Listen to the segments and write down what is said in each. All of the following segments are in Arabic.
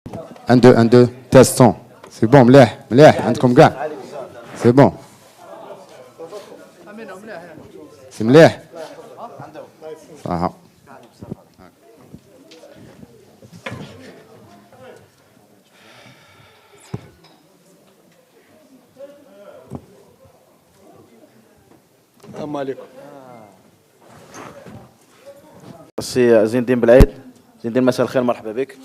1 2 1 2 تيست. سي بون، مليح مليح عندكم كاع. سي بون، سي مليح صح. السلام عليكم. سي زين الدين بالعيد. زين الدين مساء الخير، مرحبا بك.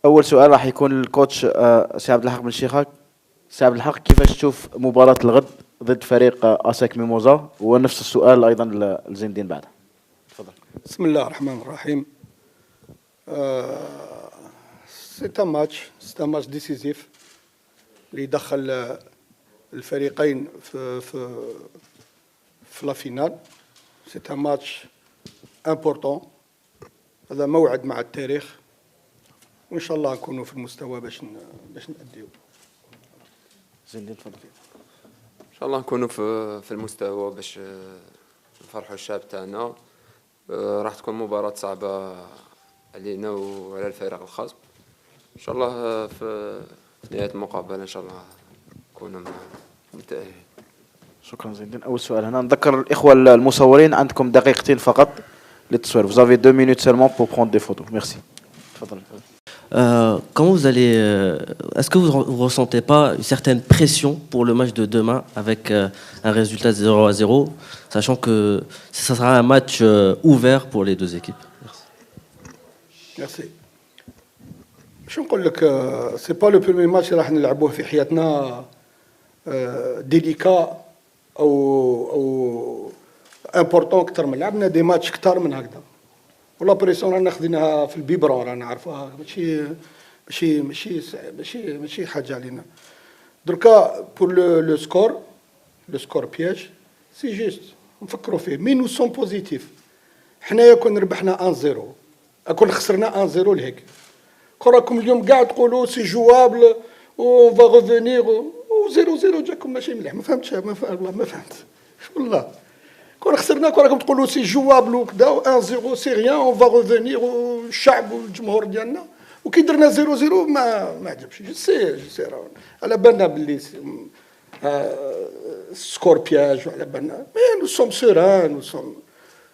اول سؤال راح يكون للكوتش سي عبد الحق بن شيخاك. سي عبد الحق، كيفاش تشوف مباراة الغد ضد فريق اساك ميموزا؟ ونفس السؤال ايضا لزين الدين بعد. تفضل. بسم الله الرحمن الرحيم. سي ماتش ديسيزيف اللي دخل الفريقين في لا فينال. سي ماتش امبورطون، هذا موعد مع التاريخ، وان شاء الله نكونوا في المستوى باش نأديو. زين الدين تفضل. ان شاء الله نكونوا في المستوى باش نفرحوا الشعب تاعنا. راح تكون مباراة صعبة علينا وعلى الفريق الخصم. ان شاء الله في نهاية المقابلة ان شاء الله نكونوا متأهلين. شكرا زين الدين. اول سؤال هنا، نذكر الاخوة المصورين عندكم دقيقتين فقط للتصوير. Vous avez 2 minutes seulement pour prendre des photos. Merci. تفضل. Comment vous allez, est-ce que vous ne ressentez pas une certaine pression pour le match de demain avec un résultat 0-0, sachant que ça sera un match ouvert pour les deux équipes? Merci. باش نقول لك، سي با لو بروميي ماتش اللي راح نلعبوه في حياتنا ديليكا او امبورطون اكثر من لعبنا دي ماتش اكثر من هكذا. ولا بريسيون رانا خديناها في البيبرون، رانا عارفوها، ماشي حاجه علينا. دركا بور لو سكور بياج سي جوست نفكروا فيه. مي نو سون بوزيتيف. حنايا كون ربحنا 1-0 كون خسرنا 1-0 لهيك. راكم اليوم قاعد تقولوا سي جوابل و فا ريفونيغ و 0-0 جاكم ماشي مليح. ما فهمتش، والله ما فهمت والله. كون خسرنا كون راكم تقولوا سي جوابل وكذا و 1-0 سي ريان و فا ريفونيغ والشعب والجمهور ديالنا، وكي درنا 0-0 ما عجبش. جو سي على بالنا باللي سكور بياج، وعلى بالنا مي نو سوم سوران، نو سوم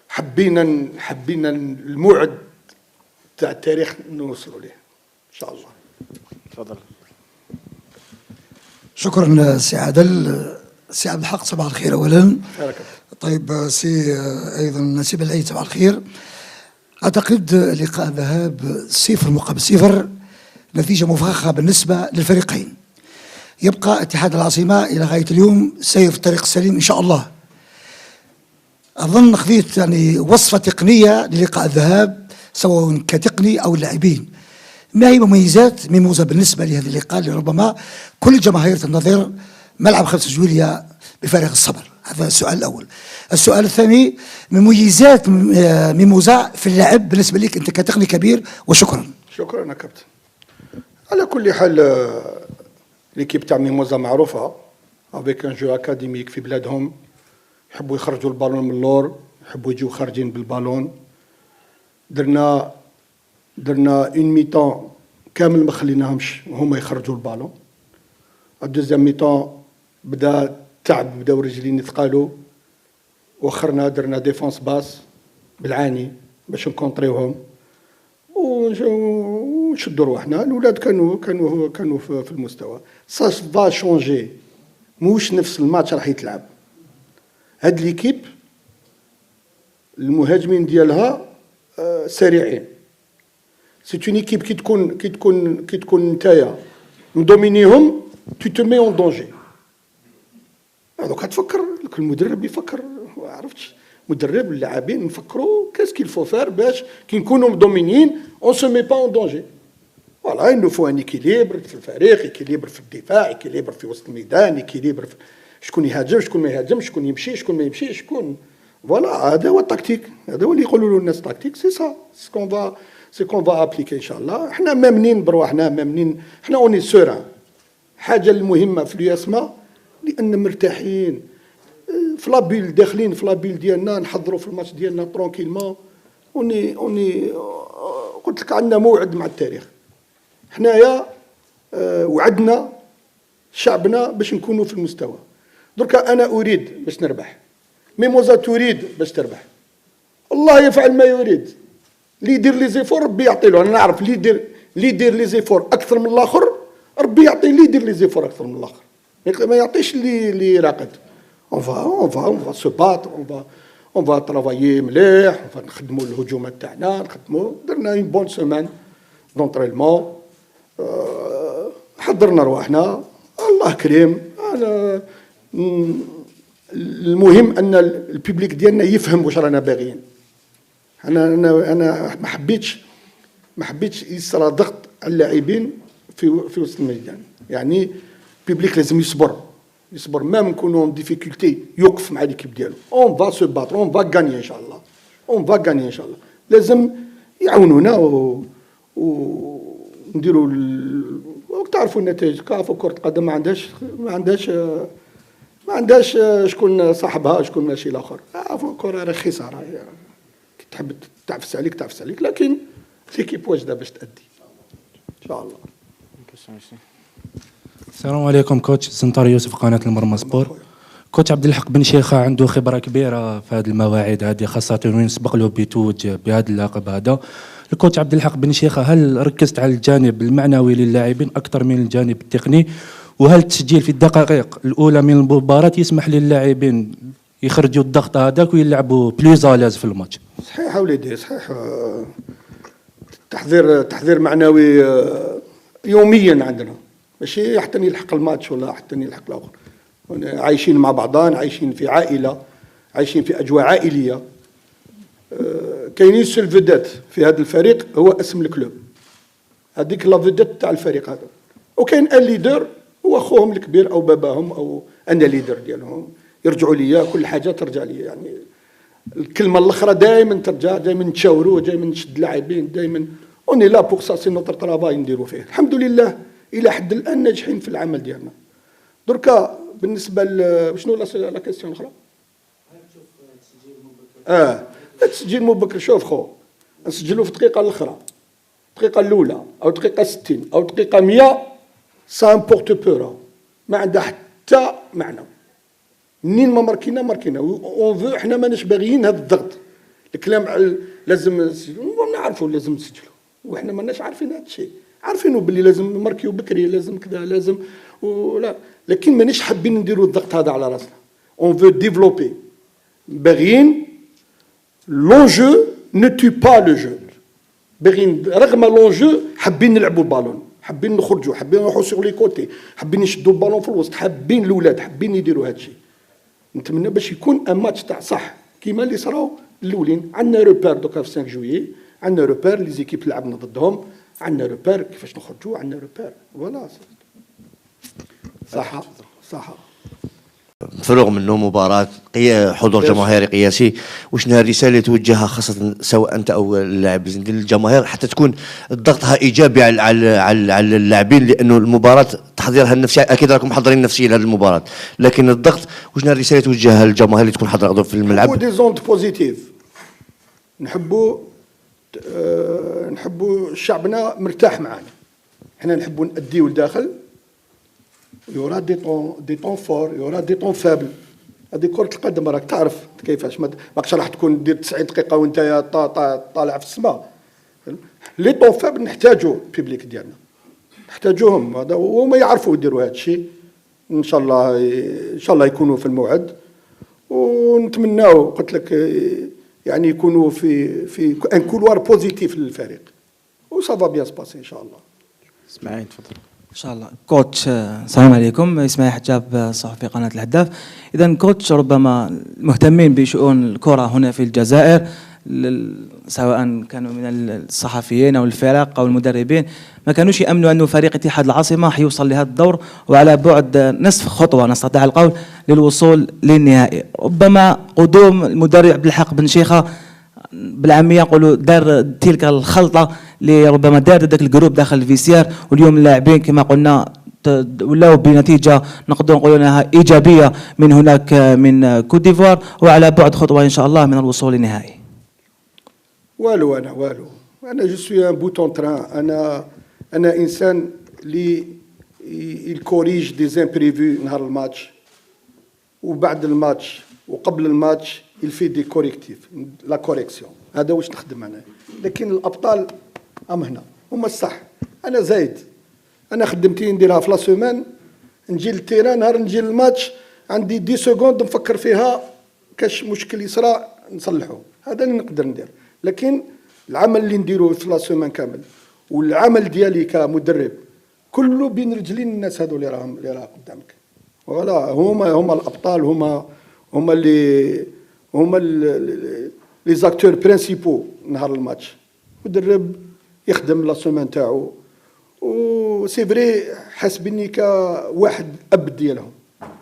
حبينا الموعد تاع التاريخ نوصلوا ليه ان شاء الله. تفضل. شكرا سي عادل. سي عبد الحق صباح الخير اولا. طيب سي ايضا سي بالعيد صباح الخير. اعتقد لقاء الذهاب 0 مقابل 0 نتيجه مفخخه بالنسبه للفريقين. يبقى اتحاد العاصمه الى غايه اليوم سير في الطريق السليم ان شاء الله. اظن خذيت يعني وصفه تقنيه للقاء الذهاب سواء كتقني او اللاعبين. ما هي مميزات ميموزا بالنسبه لهذا اللقاء اللي ربما كل الجماهير تنتظر ملعب 5 جويلية بفارغ الصبر؟ هذا السؤال الاول. السؤال الثاني، مميزات ميموزا في اللعب بالنسبه لك انت كتقني كبير، وشكرا. شكرا يا كابتن. على كل حال ليكيب تاع ميموزا معروفه افيك ان جو اكاديميك في بلادهم، يحبوا يخرجوا البالون من اللور، يحبوا يجوا خارجين بالبالون. درنا اون ميطون كامل ما خليناهمش هما يخرجوا البالون. الدوزيام ميطون بدا تعب، بداو رجلين يثقالوا، وخرنا درنا ديفونس باس بالعاني باش نكونطريوهم ونشدوا رواحنا. الاولاد كانوا في المستوى. سا فا شونجي، موش نفس الماتش راح يتلعب. هاد ليكيب المهاجمين ديالها سريعين. سي اون ايكيب كي تكون نتايا مدومينيهم تو تو مي اون دونجي. دوكا تفكر المدرب يفكر، عرفتش مدرب اللاعبين نفكروا كاس كيل فو فار باش كي نكونوا مدومينين اون سو مي با اون دونجي. فوالا انو فو ان ايكيليبر في الفريق، ايكيليبر في الدفاع، ايكيليبر في وسط الميدان، ايكيليبر في شكون يهاجم شكون ما يهاجمش، شكون يمشي شكون ما يمشيش، شكون فوالا. هذا هو التكتيك، هذا هو اللي يقولوا له الناس تكتيك. سي سا سي كون فا ابليكي ان شاء الله. احنا مامنين برواحنا، مامنين، احنا اوني سوران. حاجه المهمه في الياسما لان مرتاحين في لابيل، داخلين في لابيل ديالنا، نحضروا في الماتش ديالنا ترونكيلمون. وني قلت لك عندنا موعد مع التاريخ. حنايا وعدنا شعبنا باش نكونوا في المستوى. دركا انا اريد باش نربح، ميموزا تريد باش تربح، الله يفعل ما يريد. اللي يدير لي زيفور ربي يعطي له. انا نعرف اللي يدير لي زيفور اكثر من الاخر ربي يعطي اللي يدير لي زيفور اكثر من الاخر، ما يعطيش اللي راقد. اون فا سو بات، اون فا ترافايي مليح، نخدموا الهجومات تاعنا، درنا اون بون سيمان دونطرينمون، حضرنا رواحنا، الله كريم. انا المهم ان الببليك ديالنا يفهم واش رانا باغيين. انا ما حبيتش يصرى ضغط على اللاعبين في وسط الميدان. يعني الببليك لازم يصبر ما نكونوا ان ديفيكولتي يوقف مع ليكيب ديالو. اون فا سو باتر، اون فا غاني ان شاء الله، اون فا غاني ان شاء الله. لازم يعاونونا ونديروا تعرفوا النتائج. كافو كرة القدم ما عندهاش شكون صاحبها شكون ماشي الاخر. كرة رخيصه، كي تحب تعفس عليك، لكن ليكيب واجده باش تأدي ان شاء الله. السلام عليكم كوتش زنطار يوسف، قناة المرمى سبور. كوتش عبد الحق بن شيخة عنده خبرة كبيرة في هذه المواعيد هذه، خاصة وين سبق له بيتوج بهذا اللقب هذا. الكوتش عبد الحق بن شيخة، هل ركزت على الجانب المعنوي للاعبين أكثر من الجانب التقني؟ وهل التسجيل في الدقائق الأولى من المباراة يسمح للاعبين يخرجوا الضغط هذاك ويلعبوا بلوز ألاز في الماتش؟ صحيح وليدي، صحيح. تحضير معنوي يوميا عندنا، ماشي حتى يلحق الماتش ولا حتى يلحق الاخر. عايشين مع بعضان، عايشين في عائله، عايشين في اجواء عائليه. كاينين سول فيدات في هذا الفريق هو اسم الكلوب، هذيك لا فيدات تاع الفريق هذا. وكاين ان ليدر هو اخوهم الكبير او باباهم او انا ليدر ديالهم. يرجعوا ليا، كل حاجه ترجع لي. يعني الكلمه الاخرى دائما ترجع، دائما نتشاوروا، دائما نشد اللاعبين، دائما اوني لا بوغ سا سي نوتر طرافاي نديروا فيه. الحمد لله الى حد الان ناجحين في العمل ديالنا. دركا بالنسبه شنو لا كيستيون الاخرى؟ التسجيل مبكر. شوف خو، نسجلوا في الدقيقه الاخرى، الدقيقه الاولى او الدقيقه 60 او الدقيقه 100، سا امبورت بو، ما عندها حتى معنى. منين ما ماركينا اون فو، حنا ماناش باغيين هذا الضغط. الكلام لازم نعرفوا لازم نسجلوا، وحنا ماناش عارفين هذا الشيء، عارفينه باللي لازم نماركيو بكري، لازم كذا، لازم ولا، لكن ماناش حابين نديروا الضغط هذا على راسنا. اون فو ديفلوبي، باغيين لونجو نو تو با لو جو، باغيين رغم لونجو حابين نلعبوا البالون، حابين نخرجوا، حابين نروحوا سور لي كوتي، حابين نشدوا البالون في الوسط، حابين الاولاد حابين يديروا هذا الشيء. نتمنى باش يكون ان ماتش تاع صح كيما اللي صراو الاولين. عندنا روبير دوكا في 5 جويي، عندنا روبير لي زيكيب لعبنا ضدهم، عندنا روبير كيفاش نخرجوا، عندنا روبير فوالا. صح. فرغ منه مباراة حضور جماهيري قياسي، وشنو الرسالة توجهها خاصة سواء أنت أو اللاعب للجماهير حتى تكون ضغطها إيجابي على اللاعبين، لأنه المباراة تحضيرها النفسي أكيد راكم محضرين نفسيا لهذه المباراة، لكن الضغط وشنو الرسالة توجهها للجماهير اللي تكون حاضرة في الملعب؟ نحبوا دي زونت بوزيتيف، نحبوا شعبنا مرتاح معنا، حنا نحبوا نأديو لداخل. يورا دي طون فور، يورا دي طون فابل. هذه كرة القدم راك تعرف كيفاش، ماكش راح تكون دير 90 دقيقة وانت طالع في السماء. لي طون فابل نحتاجوا البيبليك ديالنا، نحتاجوهم، هذا وما يعرفوا يديروا هذا الشيء. ان شاء الله يكونوا في الموعد، ونتمناو قلت لك يعني يكونوا في ان كولوار بوزيتيف للفريق، وسافا بيان سباسي ان شاء الله. اسماعيل تفضل. ان شاء الله. كوتش السلام عليكم، اسماعيل حجاب صحفي قناه الهداف. اذا كوتش، ربما مهتمين بشؤون الكره هنا في الجزائر، سواء كانوا من الصحفيين او الفرق او المدربين، ما كانوش يامنوا انه فريق اتحاد العاصمه حيوصل لهذا الدور وعلى بعد نصف خطوه نستطيع القول للوصول للنهائي. ربما قدوم المدرب عبد الحق بن شيخة بالعاميه نقولوا دار تلك الخلطه اللي ربما دار ذاك الجروب داخل الفيسيار، واليوم اللاعبين كما قلنا ولاو بنتيجه نقدر نقولوا انها ايجابيه من هناك من كوت ديفوار، وعلى بعد خطوه ان شاء الله من الوصول للنهائي. والو انا جو سوي ان بوتون تران. انا انسان اللي يكوريج دي زامبريفو نهار الماتش وبعد الماتش وقبل الماتش يلفي دي كوريكتيف لا كوريكسيون. هذا واش نخدم انا. لكن الابطال هنا هما الصح. انا زايد، انا خدمتي نديرها في لا سومان، نجي للتيران نهار نجي للماتش عندي 10 سكوند نفكر فيها، كاش مشكل يصرى نصلحه. هذا اللي نقدر ندير. لكن العمل اللي نديروه في لا سومان كامل والعمل ديالي كمدرب كله بين رجلين الناس هذو اللي راهم قدامك. فوالا هما الابطال، هما لي زاكتور برينسيبو نهار الماتش. مدرب يخدم لا سومان تاعو وسي فري حاسبني كواحد اب ديالهم.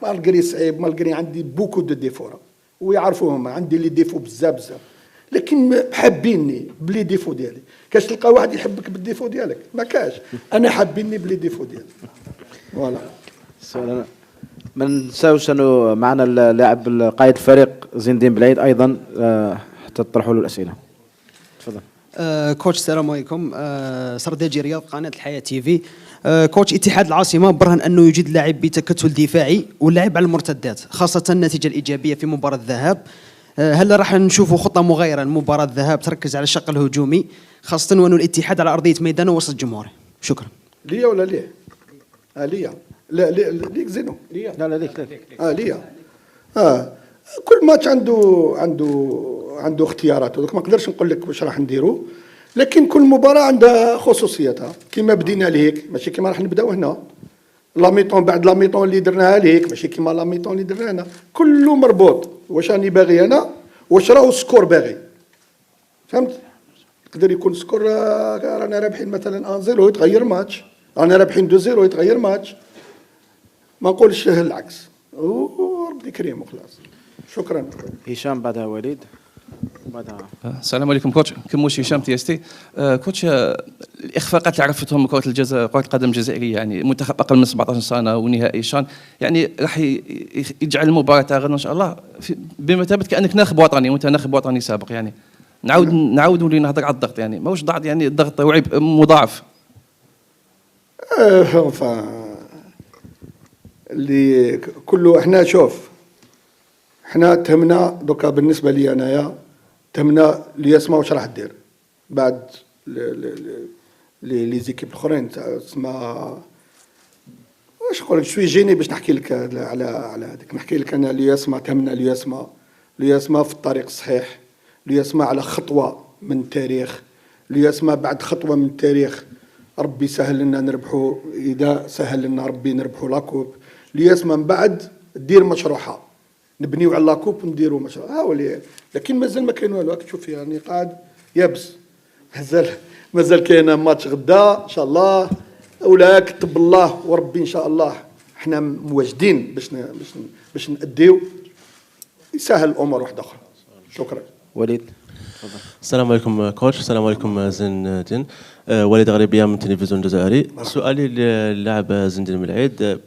مالغري صعيب، مالغري عندي بوكو دو ديفو ويعرفوهم، عندي لي ديفو بزاف لكن حابيني بلي ديفو ديالي. كاش تلقى واحد يحبك بالديفو ديالك؟ ما كاش. انا حابيني بلي ديفو ديالي. فوالا. السؤال ما ننساوش انه معنا اللاعب قائد الفريق زين الدين بلعيد ايضا حتى تطرحوا له الاسئله. تفضل. كوتش السلام عليكم. سرداجي رياض قناه الحياه تي في. كوتش اتحاد العاصمه برهن انه يوجد لاعب بتكتل دفاعي واللاعب على المرتدات، خاصه النتيجه الايجابيه في مباراه الذهاب. هل راح نشوفوا خطه مغايره لمباراه الذهاب تركز على الشق الهجومي، خاصه وانه الاتحاد على ارضيه ميدانه وسط جمهوره؟ شكرا. ليا ولا ليه؟ ليا. لا ليك زينو. ليا. لا ليك. ليا. كل ماتش عنده اختيارات. ما نقدرش نقول لك واش راح نديروا، لكن كل مباراه عندها خصوصياتها. كما بدينا لهيك ماشي كما راح نبداو هنا. لاميطون بعد لاميطون اللي درناها لهيك ماشي كما لاميطون اللي درنا هنا. كله مربوط. واش راني باغي انا، واش راهو السكور باغي. فهمت؟ يقدر يكون سكور رانا رابحين مثلا 1-0 يتغير ماتش، رانا رابحين 2-0 يتغير ماتش. ما نقولش العكس. وربي كريم وخلاص. شكرا. هشام بعدها وليد بعدها. السلام عليكم كوتش. كموش هشام تي اس تي. كوتش الاخفاقات اللي عرفتهم كره القدم الجزائريه، يعني منتخب اقل من 17 سنه ونهائي شان، يعني راح يجعل المباراه تاع غدا ان شاء الله بمثابه كانك ناخب وطني وانت ناخب وطني سابق. يعني نعاود نولي نهضر على الضغط، يعني ماهوش ضغط، يعني الضغط وعيب مضاعف. اللي كله احنا شوف، احنا تهمنا دوكا بالنسبه لي انايا تهمنا اللي يسمع واش راح دير بعد لي زيكيب الاخرين تسمى. واش نقول لك شوي جيني باش نحكي لك على هذاك. نحكي لك انا اللي يسمع تهمنا اللي يسمع في الطريق الصحيح، اللي يسمع على خطوه من التاريخ، اللي يسمع بعد خطوه من التاريخ ربي سهل لنا نربحوا، اذا سهل لنا ربي نربحوا لاكوب. اللي يسمع من بعد دير مشروعها نبنيو على لاكوب ونديروا مشروع. ولي لكن مازال ما كاين والو. راك تشوف يعني قاعد يابس. مازال كاين ماتش غدا ان شاء الله، ولا كتب الله وربي ان شاء الله احنا مواجدين باش نأديو يسهل الامور واحده اخرى. شكرا. وليد. السلام عليكم كوتش. السلام عليكم زين الدين. وليد غريبيه من التلفزيون الجزائري. سؤالي للاعب زين الدين بلعيد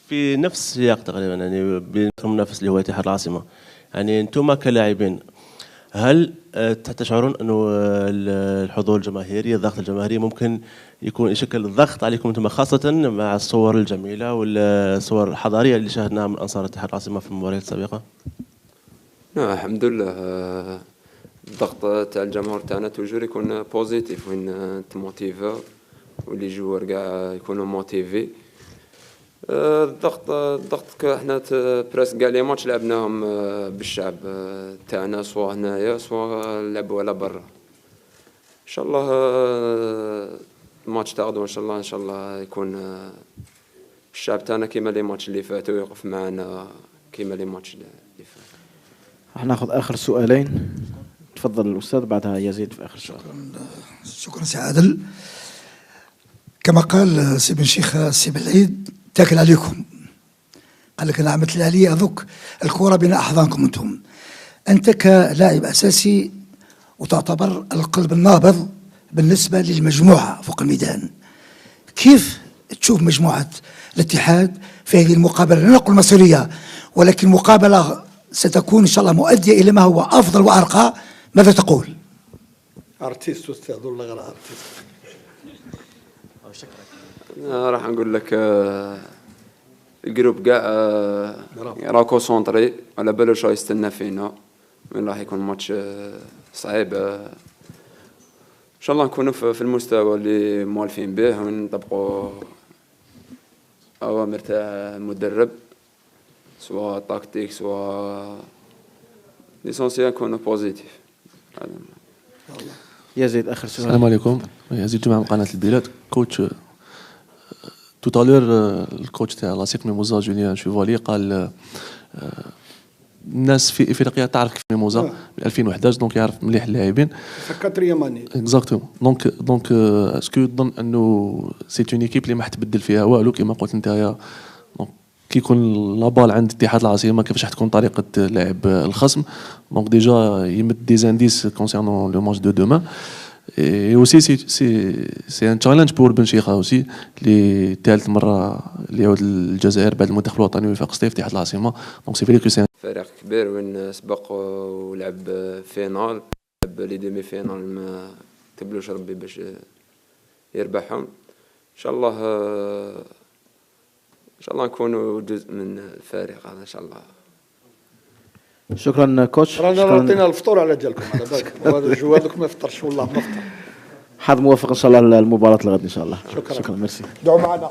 في نفس السياق تقريبا، يعني بالمنافس اللي هو اتحاد العاصمه. يعني انتم كلاعبين هل تشعرون انه الحضور الجماهيري، الضغط الجماهيري ممكن يكون يشكل ضغط عليكم انتم، خاصه مع الصور الجميله والصور الحضاريه اللي شاهدناها من انصار اتحاد العاصمه في المباريات السابقه؟ نعم الحمد لله. الضغط تاع الجمهور تاعنا توجور يكون بوزيتيف، وين تموتيفا واللي جوار كاع يكونوا موتيفي. الضغط احنا بريس كاع لي ماتش لعبناهم بالشعب تاعنا، سواء هنايا سواء لعبوا على برا. ان شاء الله الماتش تاع غدوه ان شاء الله يكون الشعب تاعنا كيما لي ماتش اللي فاتوا يوقف معنا كيما لي ماتش اللي فاتوا. راح ناخذ اخر سؤالين. تفضل الاستاذ بعدها يزيد في اخر سؤال. شكرا سي عادل. كما قال سي بن شيخ سي بلعيد تاكل عليكم، قال لك انا عملت اللي علي اذوك الكره بين احضانكم انت كلاعب اساسي وتعتبر القلب النابض بالنسبه للمجموعه فوق الميدان. كيف تشوف مجموعه الاتحاد في هذه المقابله؟ لا نقول مصيريه، ولكن مقابله ستكون ان شاء الله مؤديه الى ما هو افضل وارقى. ماذا تقول؟ ارتيست استاذ ولا غير ارتيست؟ راح نقول لك الجروب كاع راكو سونطري على بالوش راه يستنى فينا، وين راح يكون ماتش صعيب. ان شاء الله نكونوا في المستوى اللي موالفين به، ونطبقوا اوامر تاع المدرب، سواء تاكتيك سواء ليسونسيال نكونوا بوزيتيف. يزيد اخر سؤال. السلام عليكم، يزيد جماعة من قناة البلاد. كوتش توتالور الكوتش تاع لاسيك ميموزا جوليان شوفالي قال الناس في افريقيا تعرف كيف ميموزا من 2011، دونك يعرف مليح اللاعبين. كاتريام اني اكزاكتومون. دونك اسكو تظن انه سي اون ايكيب اللي ما حتبدل فيها والو كما قلت نتايا؟ دونك كي يكون لابال عند اتحاد العاصمه كيفاش حتكون طريقه لعب الخصم؟ دونك ديجا يمد دي زانديس كونسيرنون لو ماتش دو دومان. Et aussi c'est un challenge pour بن شيخة aussi اللي ثالث مرة اللي يعود للجزائر بعد المنتخب الوطني ويفاق ستيف اتحاد العاصمة. دونك سي فري كو سي فريق كبير وين سبق ولعب فينال، لعب لي ديمي فينال ما كتبلوش ربي باش يربحهم. ان شاء الله نكونوا جزء من الفريق هذا ان شاء الله. شكرا كوتش. رانا عطينا الفطور على جالكم على بالك، وهذا الجو هذوك ما يفطرش والله ما فطر. حظ موفق ان شاء الله المباراة الغد ان شاء الله. شكرا ميرسي. دعوا معنا.